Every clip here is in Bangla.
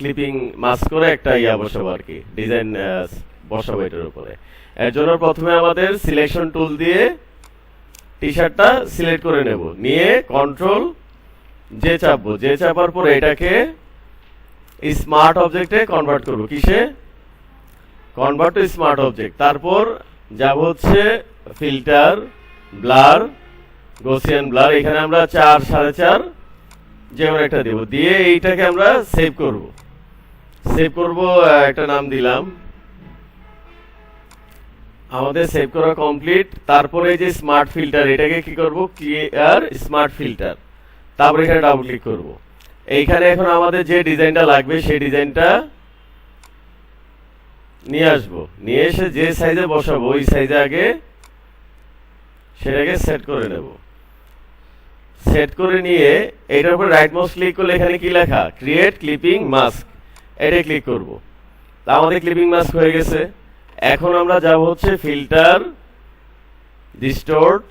ক্লিপিং মাস্ক করে একটা বসাবো আর কি, ডিজাইন বসাবো এটার উপরে। এর জন্য প্রথমে আমাদের সিলেকশন টুল দিয়ে টি শার্টটা সিলেক্ট করে নেব, নিয়ে কন্ট্রোল জে চাপবো, জে চাপার পরে এটাকে স্মার্ট অবজেক্টে কনভার্ট করবো। কিসে? Convert to smart object. তারপর যাব হচ্ছে ফিল্টার, ব্লার, গসিয়ান ব্লার। এখানে আমরা 4 4.5 যেমন একটা দেব, দিয়ে এইটাকে আমরা সেভ করব। সেভ করব, একটা নাম দিলাম। আমাদের সেভ করা কমপ্লিট। তারপরে এই যে স্মার্ট ফিল্টার, এটাকে কি করব? Clear smart filter. তারপর এখানে ডাবল ক্লিক করব। এইখানে এখন আমাদের যে ডিজাইনটা লাগবে সেই ডিজাইনটা নিয়ে আসবো, নিয়ে এসে যে সাইজে বসাবো ওই সাইজে আগে সেটাকে সেট করে নেব। সেট করে নিয়ে এটার উপর রাইট মাউস ক্লিক করলে এখানে কি লেখা? Create clipping mask. এটা ক্লিক করব। তা আমাদের ক্লিপিং মাস্ক হয়ে গেছে। এখন আমরা যাব হচ্ছে ফিল্টার, ডিস্টোর্ট,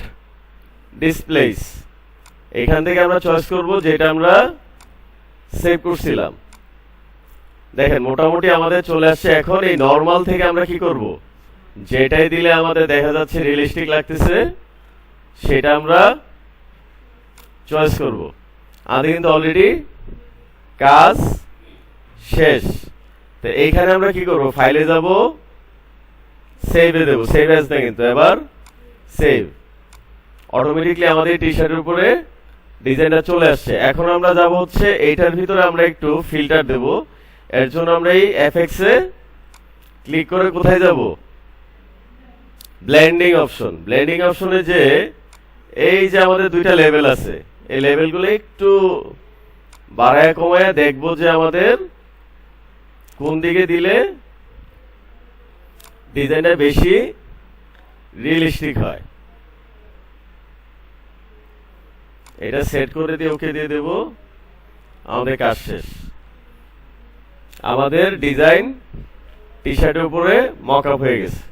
ডিসপ্লেস। এখান থেকে আমরা চয়েস করব যেটা আমরা সেভ করছিলাম। দেখেন মোটামুটি আমাদের চলে আসছে। এখন এই নরমাল থেকে আমরা কি করব? যেটাই দিলে আমাদের দেখা যাচ্ছে রিয়েলিস্টিক লাগতেছে সেটা আমরা চয়েস করব। আমাদের কিন্তু অলরেডি কাজ শেষ। তো এইখানে আমরা কি করব? ফাইলে যাব, সেভে দেব। সেভ অ্যাজ না, কিন্তু এবার সেভ। অটোমেটিকলি আমাদের টি শার্টের উপরে ডিজাইনটা চলে আসছে। এখন আমরা যাব হচ্ছে এইটার ভিতরে আমরা একটু ফিল্টার দেব। এর জন্য আমরা এই এফএক্স এ ক্লিক করে কোথায় যাব? Blending option. ব্লেন্ডিং অপশনে যে এই যে আমাদের দুইটা লেভেল আছে, এই লেভেলগুলো একটু বাড়ায় কমায় দেখবো যে আমাদের কোন দিকে দিলে ডিজাইনটা বেশি রিয়েলিস্টিক হয়। এটা সেট করে দিয়ে ওকে দিয়ে দেব। আমাদের কাজ শেষ। আমাদের ডিজাইন টি শার্টের উপরে মক আপ হয়ে গেছে।